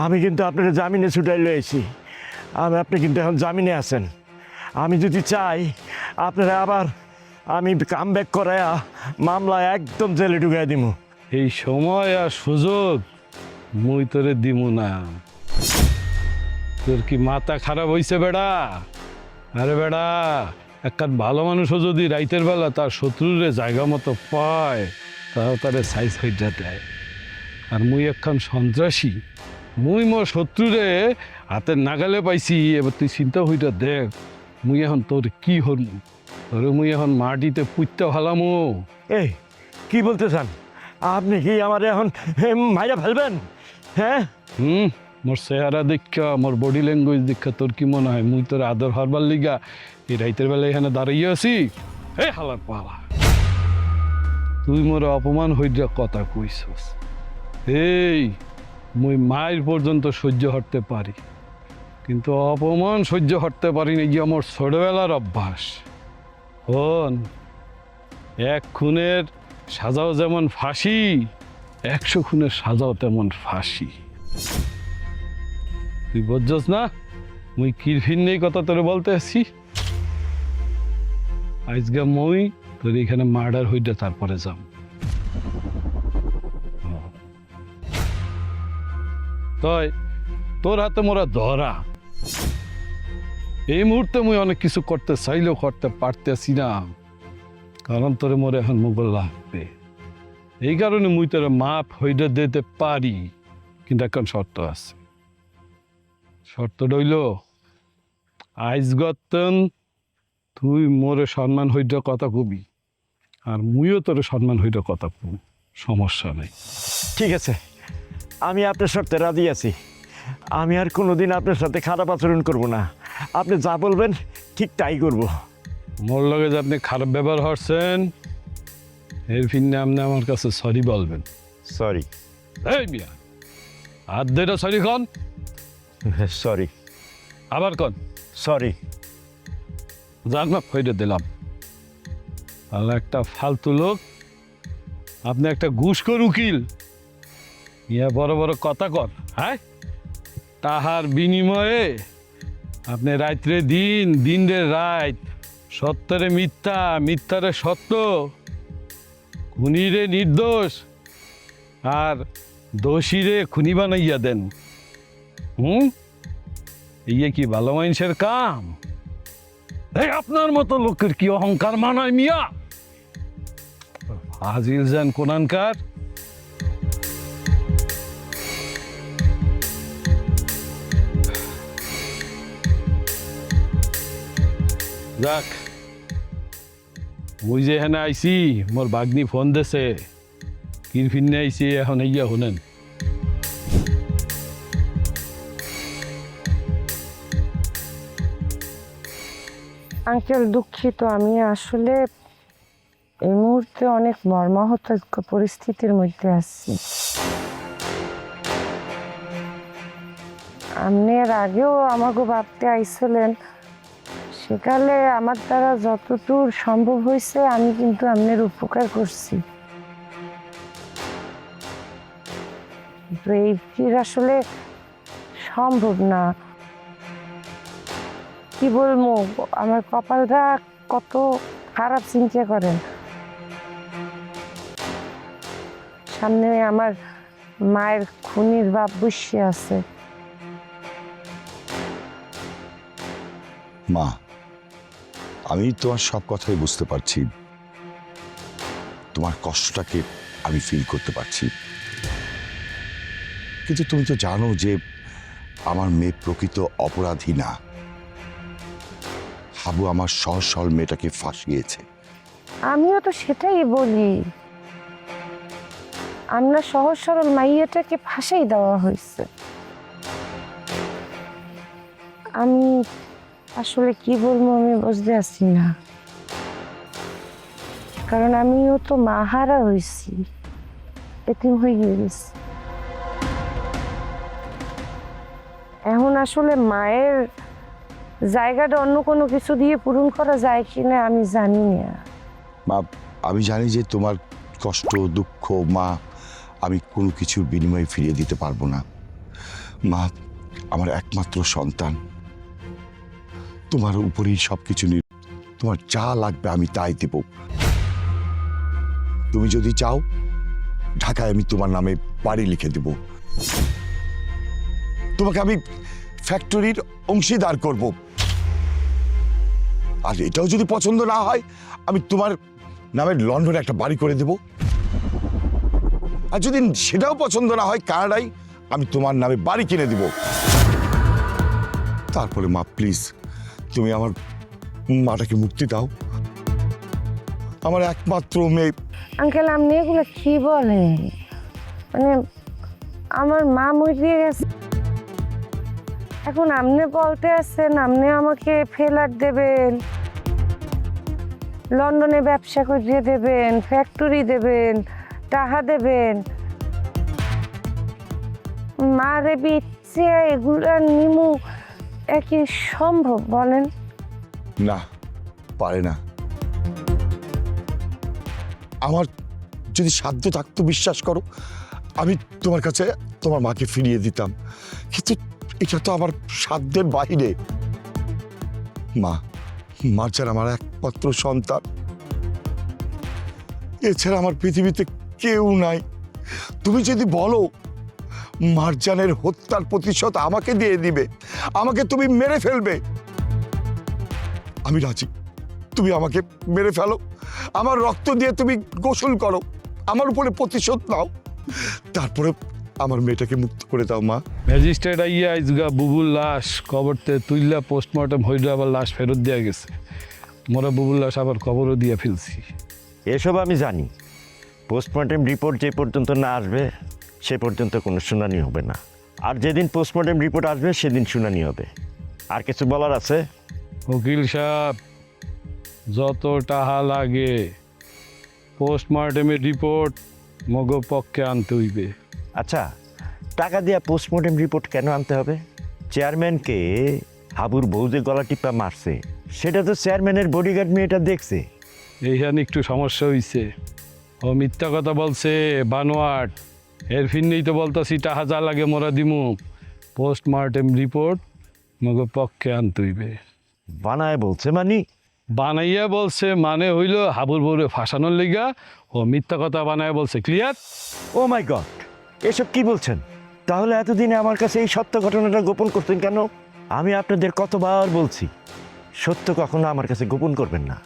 আমি কিন্তু আপনার জামিনে ছুটাই লয়েছি। আপনি কিন্তু এখন জামিনে আছেন। আমি যদি চাই আপনারা আবার আমি কাম ব্যাক করাইয়া মামলায় একদম জেলে ঢুকাই দিব। এই সময় আর সুযোগ মুই তোরে দিমু না। তোর কি মাথা খারাপ হইছে বেড়া? আরে বেড়া, একটা ভালো মানুষও যদি রাইতের বেলা তার শত্রুরে জায়গা মতো পায়, তাও তারে সাইজ হইটা দেয়। আর মুই একখান সন্ত্রাসী, মুই মোর শত্রুরে হাতের নাগালে পাইছি। এবার তুই চিন্তা হইটা দেখ, মুই এখন তোর কি হরমু? তোরে মুই এখন মাটিতে পুঁততে ভালামু। এই কি বলতে চান? আপনি কি আমার এখন মাইরা ফেলবেন? হ্যাঁ, মোর চেহারা দেখা, মোর বডি ল্যাঙ্গুয়েজ দেখা তোর কি মনে হয় মুই তোর আদর হারবার লিগা এই রাইতের বেলা এখানে দাঁড়িয়ে আছি? এই হালার পালা, তুই মোর অপমান হইয়া কথা কইছস। এই মুই মায়ের পর্যন্ত সহ্য হতে পারি, কিন্তু অপমান সহ্য হতে পারি না, গিয়ে আমার ছোটবেলার অভ্যাস। হন, এক খুনের সাজাও যেমন ফাঁসি, 100 খুনের সাজাও তেমন ফাঁসি। তুই বুঝছস না মুই কিরফিন নেই কথা তোরে বলতে আসছি? আজকে মুই তোর এখানে মার্ডার হইতে তারপরে যাম। তাই তোর হাতে মোরা ধরা। এই মুহূর্তে মুই অনেক কিছু করতে চাইলেও করতে পারতেছি না, কারণ তোরে মোরে এখন মুগল লাগবে। এই কারণে মুই তোরে মাপ হইতে দিতে পারি, কিন্তু এখন শর্ত আছে। শর্ত রইল, আইজ গতন তুই মোরে সম্মান হইতে কথা কবি, আর মুইও তোরে সম্মান হইতে কথা কব। সমস্যা নেই। ঠিক আছে, আমি আপনার শর্তে রাজি আছি। আমি আর কোনোদিন আপনার সাথে খারাপ আচরণ করব না। আপনি যা বলবেন ঠিক তাই করব। মোর লগে যে আপনি খারাপ ব্যবহার করছেন, এর ফিরনে আপনি আমার কাছে সরি বলবেন। সরি। এই মিয়া, হাত ধরে সরি কন। সরি। আবার কন। সরি। যার মাপ হইতে দিলাম। আর একটা ফালতু লোক, আপনি একটা ঘুষখোর উকিল, ইয়া বড় বড় কথা কর। হ্যাঁ, তাহার বিনিময়ে আপনি রাত্রে দিন, দিনরে রাত, সত্যরে মিথ্যা, মিথ্যারে সত্য, খুনিরে নির্দোষ, আর দোষীরে খুনি বানাইয়া দেন। ইয়ে কি ভালো মানুষের কাম? এই আপনার মতো লোকের কি অহংকার মানায় মিয়া? হাজিল যান কোনানকার। যাক, মুই যে এখানে আইছি, মোর বাগনি ফোন দেছে, কিরফিনে আইছি, এখন ইয়া শুনেন। আঙ্কেল, দুঃখিত, আমি আসলে এই মুহূর্তে অনেক মর্মাহত পরিস্থিতির মধ্যে আছি। আপনি এর আগেও আমাকে ভাবতে আইছিলেন, সেকালে আমার দ্বারা যতদূর সম্ভব হয়েছে আমি কিন্তু আপনার উপকার করছি। কিন্তু এই ফির আসলে সম্ভব না। কি বলবো, আমার কপালটা কত খারাপ, চিন্তা করেন। সামনে আমার মায়ের খুনির বাপ বসে আছে। মা, আমি তোমার সব কথাই বুঝতে পারছি, তোমার কষ্টটাকে আমি ফিল করতে পারছি, কিন্তু তুমি তো জানো যে আমার মেয়ে প্রকৃত অপরাধী না। হাবু আমার সহজ সরল মেয়েটাকে ফাঁসিয়েছে। আমিও তো সেটাই বলি, আমরা সহজ সরল মাইয়াটাকে ফাঁসাই দেওয়া হয়েছে। আমি আসলে কি বলবো আমি বুঝতে পারছি না, কারণ আমিও তো মাহারা হয়েছি, এতিম হয়ে গেছি। এখন আসলে মায়ের জায়গাটা অন্য কোনো কিছু দিয়ে পূরণ করা যায় কিনা আমি জানি না। মা, আমি জানি যে তোমার কষ্ট দুঃখ মা আমি কোনো কিছুর বিনিময়ে ফিরিয়ে দিতে পারবো না। মা, আমার একমাত্র সন্তান, তোমার উপরেই সবকিছু তোমার যা লাগবে আমি তাই দেব। তুমি যদি চাও ঢাকায় আমি তোমার নামে বাড়ি লিখে দেব, তোমাকে আমি ফ্যাক্টরির অংশীদার করব, আর এটাও যদি পছন্দ না হয় আমি তোমার নামে লন্ডনে একটা বাড়ি করে দেব, আর যদি সেটাও পছন্দ না হয় কানাডায় আমি তোমার নামে বাড়ি কিনে দেব। তারপরে মা প্লিজ তুমি আমার মাটাকে মুক্তি দাও, আমার একমাত্র মেয়ে। আঙ্কেল আপনি এগুলো কি বলেন? মানে আমার মা মরিয়ে গেছে, এখন আপনি বলতে আসছেন আপনি আমাকে ফেলার দেবেন, লন্ডনে ব্যবসা করিয়ে দেবেন, ফ্যাক্টরি দেবেন, টাকা দেবেন, মারে বিচ্ছে এগুলা নিমু একই সম্ভব বলেন? না, পারে না। আমার যদি সাধ্য থাকতো বিশ্বাস করো আমি তোমার কাছে তোমার মাকে ফিরিয়ে দিতাম, কিন্তু এটা তো আমার সাধ্যের বাইরে। মা ছাড়া আমার একমাত্র সন্তান, এছাড়া আমার পৃথিবীতে কেউ নাই। তুমি যদি বলো মারজানের হত্যার প্রতিশোধ আমাকে দিয়ে দিবে, আমাকে তুমি মেরে ফেলবে, আমি রাজি। তুমি আমাকে মেরে ফেলো, আমার রক্ত দিয়ে তুমি গোসল করো, আমার উপরে প্রতিশোধ নাও, তারপরে আমার মেয়েটাকে মুক্ত করে দাও মা। ম্যাজিস্ট্রেট আইয়া আইজগা বুবুর লাশ কবরতে তুইলা পোস্টমর্টম হইলে আবার লাশ ফেরত দেওয়া গেছে। মোরা বুবুর লাশ আবার কবরও দিয়ে ফেলছি। এসব আমি জানি। পোস্টমর্টেম রিপোর্ট যে পর্যন্ত না আসবে সে পর্যন্ত কোনো শুনানি হবে না, আর যেদিন পোস্টমর্টেম রিপোর্ট আসবে সেদিন শুনানি হবে। আর কিছু বলার আছে? উকিল সাহেব, যত টাকা লাগে পোস্টমর্টেমের রিপোর্ট মগ পক্ষে আনতে হইবে। আচ্ছা, টাকা দিয়া পোস্টমর্টেম রিপোর্ট কেন আনতে হবে? চেয়ারম্যানকে হাবুর বউ যে গলা টিপা মারছে সেটা তো চেয়ারম্যানের বডিগার্ড মেয়েটা দেখছে। এইখানে একটু সমস্যা হইছে। ও মিথ্যা কথা বলছে, বানোয়াট। এর ফিরনেই তো বলতাছি টাকা যা লাগে মোরা দিমু। পোস্টমর্টেম রিপোর্ট মগ পক্ষে আনতে হইবে। বানায় বলছে মানে? বানাইয়া বলছে মানে হইল হাবুর বউরে ফাঁসানোর লিগা ও মিথ্যা কথা বানায় বলছে। ক্লিয়ার? ও মাই গড, এসব কি বলছেন? তাহলে এতদিনে আমার কাছে এই সত্য ঘটনাটা গোপন করতেন কেন? আমি আপনাদের কতবার বলছি সত্য কখনো আমার কাছে গোপন করবেন না।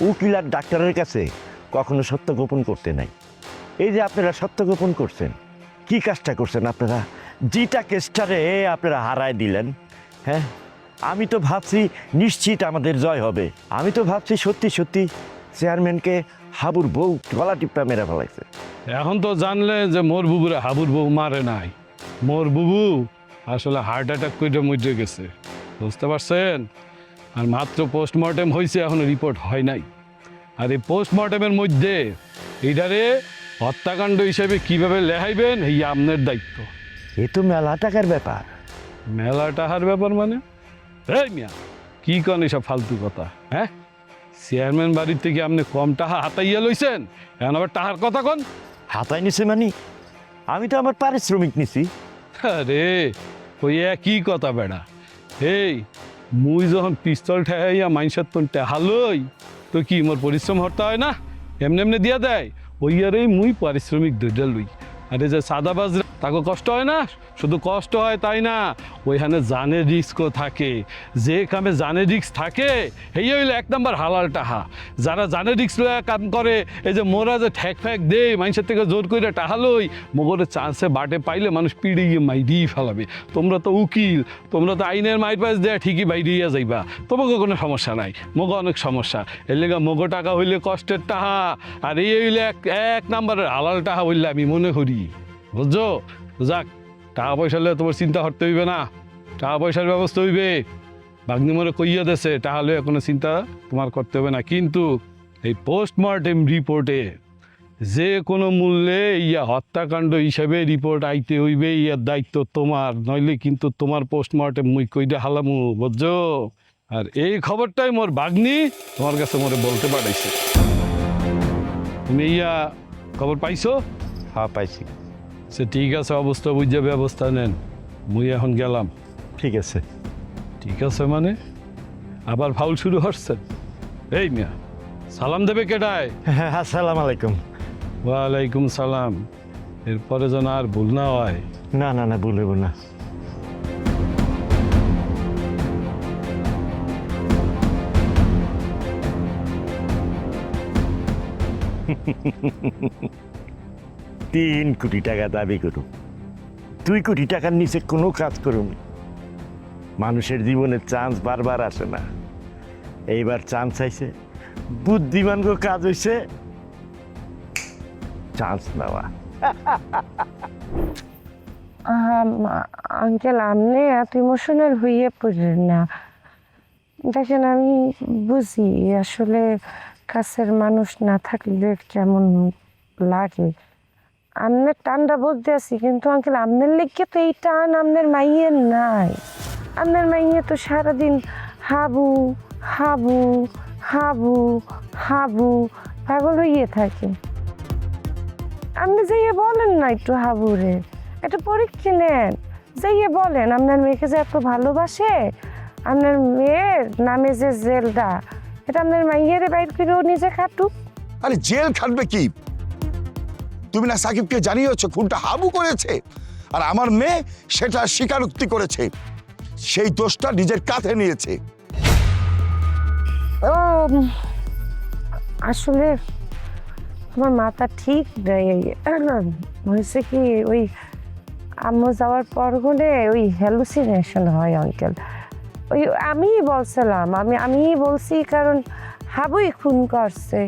উকিল আর ডাক্তারের কাছে কখনো সত্য গোপন করতে নাই। এই যে আপনারা সত্য গোপন করছেন, কি কাজটা করছেন আপনারা? জিটা কেসটারে আপনারা হারায় দিলেন। হ্যাঁ, আমি তো ভাবছি নিশ্চিত আমাদের জয় হবে। আমি তো ভাবছি সত্যি সত্যি চেয়ারম্যানকে হাবুর বউ গলা টিপটা মেরে ফেলাইছে। এখন তো জানলে যে মোর বুবুরে হাবুর বউ মারে নাই, মোর বুবু আসলে হার্ট অ্যাটাক করে মরে গেছে। বুঝতে পারছেন? আর মাত্র পোস্টমর্টেম হয়েছে, এখনো রিপোর্ট হয় নাই। আর এই পোস্টমর্টেমের মধ্যে এইটারে হত্যাকাণ্ড হিসেবে কিভাবে লেহাইবেন এই আপনার দায়িত্ব। এ তো মেলা টাকার ব্যাপার। মেলা টাকার ব্যাপার মানে? এই মিয়া, কি কন এসব ফালতু কথা? হ্যাঁ, চেয়ারম্যান বাড়ির থেকে আপনি কম টাকা হাতাইয়া লইছেন, এখন আবার টাকার কথা কন? হাতায় নিছে মানে? আমি তো আমার পারিশ্রমিক নিছি। আরে ওই একই কথা বেড়া। এই মুই যখন পিস্তল ঠেহাইয়া মাইনসার তোন টেহালই তো কি মোর পরিশ্রম হতে হয় না? এমনি এমনি দিয়া দেয়। ওই আরে মুই পারিশ্রমিক দুইটা লই। আরে যে সাদাবাজ তাকে কষ্ট হয় না? শুধু কষ্ট হয় তাই না, ওইখানে জানের রিস্কও থাকে। যে কামে জানের রিস্ক থাকে এই হইলে এক নম্বর হালাল টাহা। যারা জানের রিস্ক লয়া কাম করে, এই যে মোরা যে ঠ্যাক ফ্যাক দেয় মানুষের থেকে জোর করে টাহা লই, মোগরে চান্সে বাটে পাইলে মানুষ পিড়িয়ে মাইরিয়ে ফেলাবে। তোমরা তো উকিল, তোমরা তো আইনের মাইর পাশ দেয়া ঠিকই বাইরিয়া যাইবা, তোমাকে কোনো সমস্যা নাই। মোগো অনেক সমস্যা, এর লেগা মোগো টাকা হইলে কষ্টের টাহা, আর এই হইলে এক নম্বরের হালাল টাহা বললে আমি মনে করি। বুঝছো? যাক, টাকা পয়সা হলে তোমার চিন্তা করতে হইবে না, টাকা পয়সার ব্যবস্থা হইবে। ভাগ্নি মনে কইয়া দেছে টাকা লইয়া কোনো চিন্তা তোমার করতে হবে না। কিন্তু এই পোস্টমর্টেম রিপোর্টে যে কোনো মূল্যে ইয়া হত্যাকাণ্ড হিসাবে রিপোর্ট আইতে হইবে, ইয়ার দায়িত্ব তোমার, নইলে কিন্তু তোমার পোস্টমর্টেম মুই কইটা হালামু। বুঝছো? আর এই খবরটাই মোর ভাগ্নি তোমার কাছে মোরে বলতে পাঠাইছে। তুমি ইয়া খবর পাইছো? হ্যাঁ পাইছি। সে ঠিক আছে, অবস্থা বুঝে ব্যবস্থা নেন। মুই এখন গেলাম। ঠিক আছে। ঠিক আছে মানে আবার ফাউল শুরু হচ্ছে? এই মিয়া, সালাম দেবে কেডায়? হ্যাঁ, আসসালামু আলাইকুম। ওয়ালাইকুম সালাম। এরপরে যেন আর ভুল না হয়। না না না, বলব না। তিন কোটি টাকা দাবি করুন, 2 কোটি টাকার নিচে কোনো কাজ করুন। মানুষের জীবনে চান্স বারবার আসে না, এইবার চান্স আইছে। বুদ্ধিমান গো কাজ হইছে চান্স নেওয়া। আঙ্কেল, আপনি এত ইমোশনাল হইয়ে পড়েন না। দেখেন, আমি বুঝি আসলে কাছের মানুষ না থাকলে কেমন লাগে। আপনার টানটা বলতে আছি, কিন্তু আঙ্কেল আপনার লেগে তো এই টান আপনার মাইয়ের নাই। আপনার মাইয়ে তো সারাদিন হাবু হাবু হাবু হাবু পাগল হইয়ে থাকে। আপনি যাইয়ে বলেন না একটু হাবুরে, একটা পরীক্ষা নেন, যাইয়ে বলেন আপনার মেয়েকে যে এত ভালোবাসে, আপনার মেয়ের নামে যে জেলটা, এটা আপনার মাইয়ের বাইর করেও নিজে খাটুক। আরে জেল খাটবে কি? তুমি না সাকিবকে জানিয়েছো খুনটা হাবু করেছে, আর আমার মেয়ে সেটা স্বীকারোক্তি করেছে, সেই দোষটা নিজের কাঁধে নিয়েছে। ও আসলে আমার মাথা ঠিক নেই। হয়েছে কি, ওই আম্মু যাওয়ার পর হলে ওই হ্যালুসিনেশন হয় আঙ্কেল। ওই আমিই বলছিলাম, আমিই বলছি, কারণ হাবুই খুন করছে।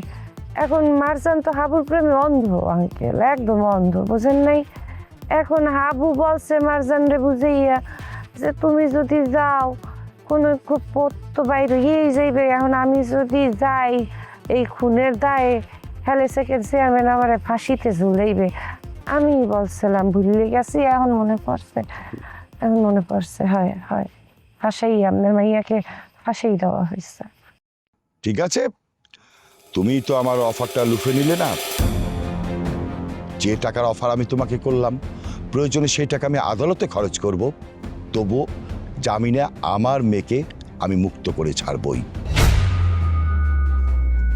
এখন মারজান তো হাবুর প্রেমে অন্ধ আঙ্কেল, একদম অন্ধ, বোঝেন নাই? এখন হাবু বলছে মারজানরে বুঝাইয়া যে তুমি যদি যাও কোনো খুব পত্ত বাইরে গিয়েই যাইবে। এখন আমি যদি যাই এই খুনের দায়ে, হেলে সেকেন্ড চেয়ারম্যান আমার ফাঁসিতে ঝুলাইবে। আমি বলছিলাম, ভুলে গেছি, এখন মনে পড়ছে। হয় হয়, ফাঁসাই, আপনার মাইয়াকে ফাঁসাই দেওয়া হয়েছে। ঠিক আছে, তুমি তো আমার অফারটা লুফে নিলে না। যে টাকার অফার আমি তোমাকে করলাম, প্রয়োজনে সেই টাকা আমি আদালতে খরচ করব, তবু জামিনে আমার মেয়েকে আমি মুক্ত করে ছাড়বই।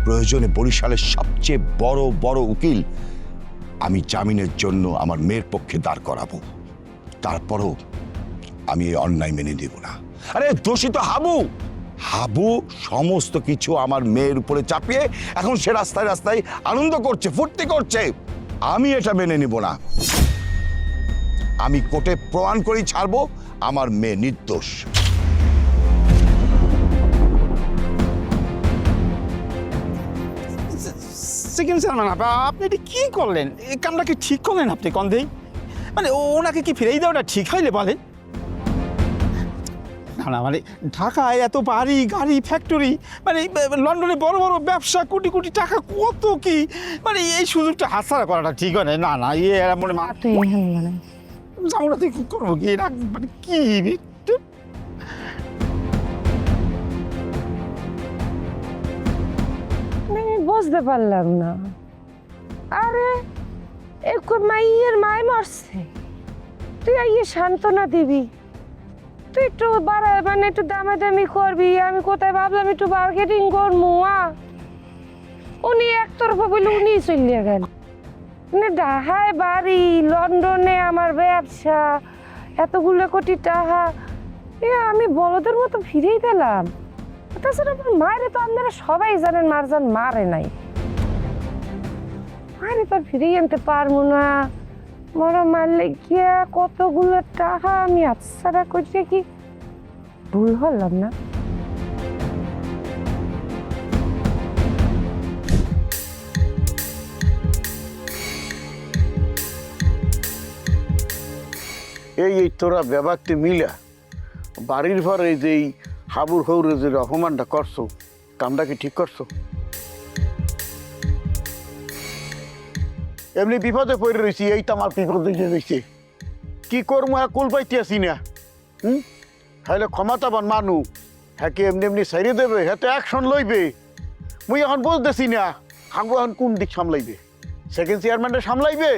প্রয়োজনে বরিশালের সবচেয়ে বড় বড় উকিল আমি জামিনের জন্য আমার মেয়ের পক্ষে দাঁড় করাবো। তারপরও আমি এই অন্যায় মেনে দেব না। আরে দোষী তো হাবু। হাবু সমস্ত কিছু আমার মেয়ের উপরে চাপিয়ে এখন সে রাস্তায় রাস্তায় আনন্দ করছে, ফুর্তি করছে। আমি এটা মেনে নিব না। আমি কোর্টে প্রমাণ করেই ছাড়বো আমার মেয়ে নির্দোষ। সেকেন্ড চেয়ারম্যান, আপনি এটা কি করলেন? এই কামটা কি ঠিক করলেন আপনি? কন্ধেই মানে ওনাকে কি ফিরেই দেওয়াটা ঠিক হইলে বলেন? না না, মানে ঢাকায় এত বাড়ি গাড়ি ফ্যাক্টরি, মানে লন্ডনে বড় বড় ব্যবসা, কোটি কোটি টাকা, কত কি, মানে এই সুযোগটা হাতছাড়া করাটা ঠিক হয় না। না না, এরা মনে আমরা তো কি করবো কি, মানে কি বুঝতে পারলাম না। আরে মাইয়ের মায় মরছে, তুই আইয়ে সান্ত্বনা দিবি, তুই একটু মানে একটু দামাদামি করবি। আমি কোথায় ভাবলাম একটু মার্কেটিং করবো। উনি একতরফা বলে উনি চলিয়ে গেল। মানে ঢাকায় বাড়ি, লন্ডনে আমার ব্যবসা, এতগুলো কোটি টাকা, আমি বলদের মতো ফিরেই দিলাম। তাছাড়া আমার মায়ের তো আপনারা সবাই জানেন মারজান মারে নাই। মারে তো ফিরিয়ে আনতে পারবো না। মরা মারলে গিয়া কতগুলো টাকা আমি হাতছাড়া করছে, কি ভুল হলাম না? এই তোরা ব্যাপারটি মিলা বাড়ির ঘরে যে হাবুর হৌরে যে অপমানটা করছো, কামটা কি ঠিক করছো? এমনি বিপদে পড়ে রয়েছি, এইটা আমার বিপদে রয়েছে, কি করবো কুল পাইতে আসি না। তাহলে ক্ষমতাবান মানু হ্যাঁ এমনি এমনি সাইরে দেবে, হ্যাঁ অ্যাকশন লইবে। মুই এখন বুঝতেছি না হাঙ্গু এখন কোন দিক সামলাইবে, সেকেন্ড চেয়ারম্যানটা সামলাইবে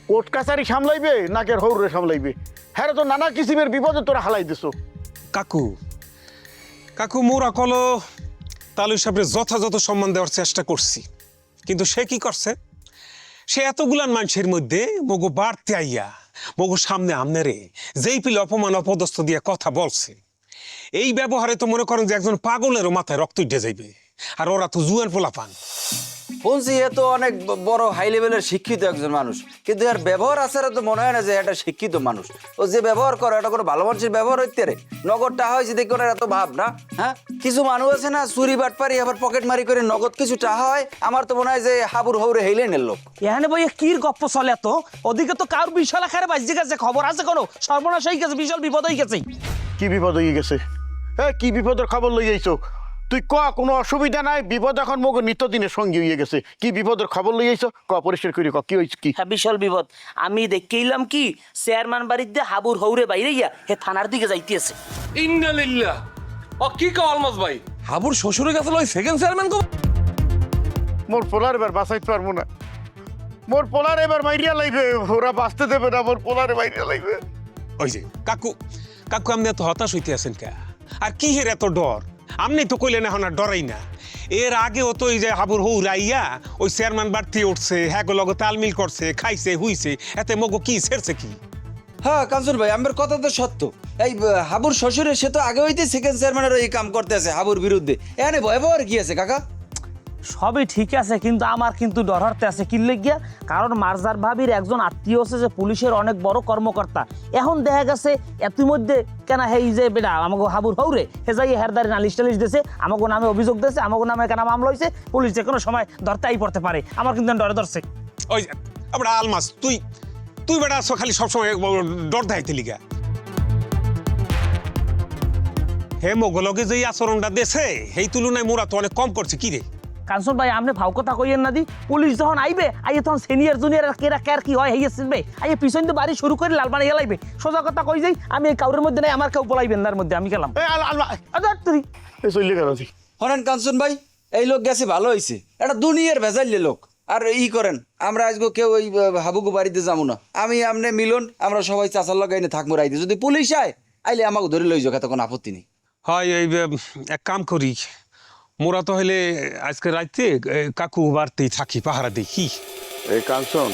কোর্ট কাছারি সামলাইবে নাকি আর হৌরে সামলাইবে? হ্যাঁ তো নানা কিসিমের বিপদে তোরা হালাই দিছো। কাকু কাকু মোরা কলো তালু সাহেবের যথাযথ সম্মান দেওয়ার চেষ্টা করছি, কিন্তু সে কি করছে? সে এতগুলান মানুষের মধ্যে মগু বাড়তে আইয়া মগু সামনে আমনে রে যেই পিলে অপমান অপদস্থ দিয়ে কথা বলছে, এই ব্যবহারে তো মনে করেন যে একজন পাগলেরও মাথায় রক্ত উঠে যাইবে। আর ওরা তো জুয়ান পোলাপান। শুনছি এ তো অনেক বড় হাই লেভেলের শিক্ষিত একজন মানুষ, কিন্তু এর ব্যবহার আচারে তো মনে হয় না যে এটা শিক্ষিত মানুষ। ও যে ব্যবহার করে এটা কোনো ভালো মানুষের ব্যবহার হইতে রে। নগদ টাকা হয়েছে দেখি ওনার এত ভাব না। হ্যাঁ, কিছু মানুষ আছে না চুরি বাটপারি আবার পকেট মারি করে নগদ কিছু টাকা হয়। আমার তো মনে হয় যে হাবুর হৌরে হেইলে নিল লোক। এখানে বই কির গপ্প চলে তো, ওদিকে তো কার বিশাল আকারে বাজে গেছে, খবর আছে কোনো সর্বনাশ হয়ে গেছে, বিশাল বিপদ হয়ে গেছে। কি বিপদ হয়ে গেছে? হ্যাঁ, কি বিপদের খবর লই যাইছো? তুই ক, কোনো অসুবিধা নাই, বিপদ এখন মগ নিত্যদিনের সঙ্গী হয়ে গেছে। কি বিপদের খবর লই যাইছো? ক, পরিষ্কার করি ক, কি হয়েছে? কি হ্যাঁ, বিশাল বিপদ। আমি দেখেইলাম কি চেয়ারম্যান বাড়িতে হাবুর হৌরে বাইরে গিয়া হে থানার দিকে যাইতেছে। ইন্নালিল্লাহ। ও কি কও আলমাস ভাই, হাবুর শ্বশুরে গেছিল ওই সেকেন্ড চেয়ারম্যান কো? মোর পোলার এবার বাঁচাইতে পারবো না। মোর পোলার এবার মাইরিয়া লাইবে, ওরা বাঁচতে দেবে না। মোর পোলারে মাইরিয়া লাইবে। ওই যে কাকু কাকু আপনি এত হতাশ হইতে আছেন কে? আর কি হের এত ডর? আপনি তো কইলেন এখন আর ডরাই না। এর আগেও তো এই যে হাবুর হৌ রাইয়া ওই চেয়ারম্যান বাড়তি উঠছে, হ্যাঁ লগে তালমিল করছে, খাইছে হুইছে, এতে মগো কি ছেড়ছে কি? হ্যাঁ কাঞ্চন ভাই, আমার কথা তো সত্য। এই হাবুর শ্বশুরে সে তো আগে হইতে সেকেন্ড চেয়ারম্যানের এই কাম করতে আছে হাবুর বিরুদ্ধে। এখানে ভয়াবহ কি আছে কাকা? সবই ঠিক আছে, কিন্তু আমার কিন্তু ডর হতে আছে কি লেগিয়া, কারণ মার্জার ভাবির একজন আত্মীয় আছে যে পুলিশের অনেক বড় কর্মকর্তা। এখন দেখা গেছে ইতিমধ্যে কেন হেই যে বেটা আমাকে হাবুর হৌরে হে যাই হেরদারি নালিশ টালিশ দিয়েছে, আমাকে নামে অভিযোগ দিয়েছে, আমাকে নামে কেন মামলা হয়েছে, পুলিশ যে কোনো সময় ধরতেই পড়তে পারে। আমার কিন্তু ডরে ধরছে। ওই আমরা আলমাস তুই তুই বেটা আছো খালি সবসময় ডর দেখাইতে লিগা। হে মগলকে যে আচরণটা দেছে সেই তুলনায় মোরা তো অনেক কম করছে। কি রে কাঞ্চন ভাই, আপনি ভাও কথা কইয়েন না দি। পুলিশ যখন আইবে আইয়ে তখন সিনিয়র জুনিয়র কেরা কার কি হয় হইয়া চিনবে, আইয়ে পিছন দিয়ে বাড়ি শুরু করে লাল বানিয়ে লাইবে। সোজা কথা কই যাই, আমি এই কাউরের মধ্যে নাই, আমার কেউ বলাইবেন না, এর মধ্যে আমি গেলাম। তুই চলে গেল। হরেন কাঞ্চন ভাই, এই লোক গেছে ভালো হয়েছে, এটা দুনিয়ার ভেজাইলে লোক। আর করেন, আমরা আজকে কেউ ওই হাবুকু বাড়িতে যাবো না। আমি আমনে মিলন আমরা সবাই চাচার লাগাইনে থাকবো রাইতে। যদি পুলিশ আইলে আমাকে ধরে লই যাক, এত কোনো আপত্তি নেই। হয় এই এক কাম করি, মোরা তো হলে আজকে রাইতে কাকু বাড়তেই থাকি, পাহারা দিই। কি এই কাঞ্চন,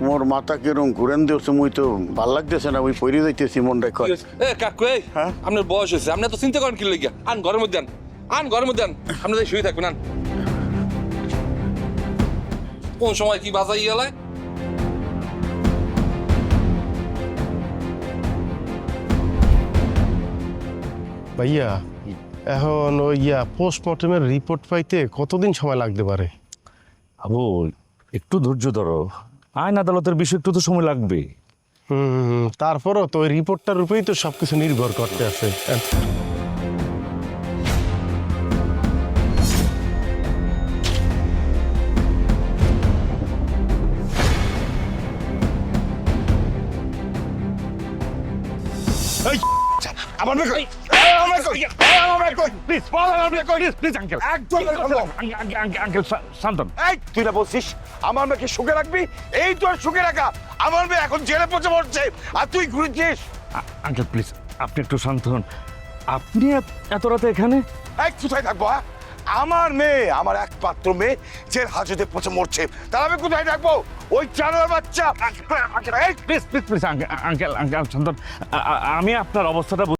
মোর মাথা কিরম ঘুরেন দিয়েছে, মুই তো ভাল লাগতেছে না, ওই পড়ে যাইতেছি মনটা কয়। এ কাকু, এই আপনার বয়স হয়েছে, আপনি তো চিন্তা করেন কি লাগিয়া? আন ঘরের মধ্যে আন ঘরের মধ্যে আন, আপনি তাই শুয়ে থাকবেন। আন, কোন সময় কি বাজাই গেলায়? ভাইয়া, এখন ওই পোস্টমর্টমের রিপোর্ট পাইতে কতদিন সময় লাগতে পারে? আবু একটু ধৈর্য ধরো, আইন আদালতের বিষয় একটু তো সময় লাগবে। তারপরও তো ওই রিপোর্টটার উপরেই তো সবকিছু নির্ভর করতে আছে। আমার মেয়ে কই? আমার কই? আমার মেয়ে কই? প্লিজ বল, আমার মেয়ে কই? প্লিজ আঙ্কেল, একদম আঙ্কেল শান্তন। এই তুই না বলছিস আমার মেয়েকে সুখে রাখবি? এই তো আর সুখে রাখা। আমার মেয়ে এখন জেলে পচে মরছে আর তুই ঘুরেছিস। আঙ্কেল প্লিজ আপনি একটু শান্ত হন। আপনি এত রাতে এখানে? এই কোথায় থাকবো? হ্যাঁ, আমার মেয়ে, আমার একমাত্র মেয়ে জেল হাজতে পচে মরছে, তার আমি কোথায় থাকবো? ওই জানোয়ার বাচ্চা। Please please please uncle uncle Shantanu, আমি আপনার অবস্থাটা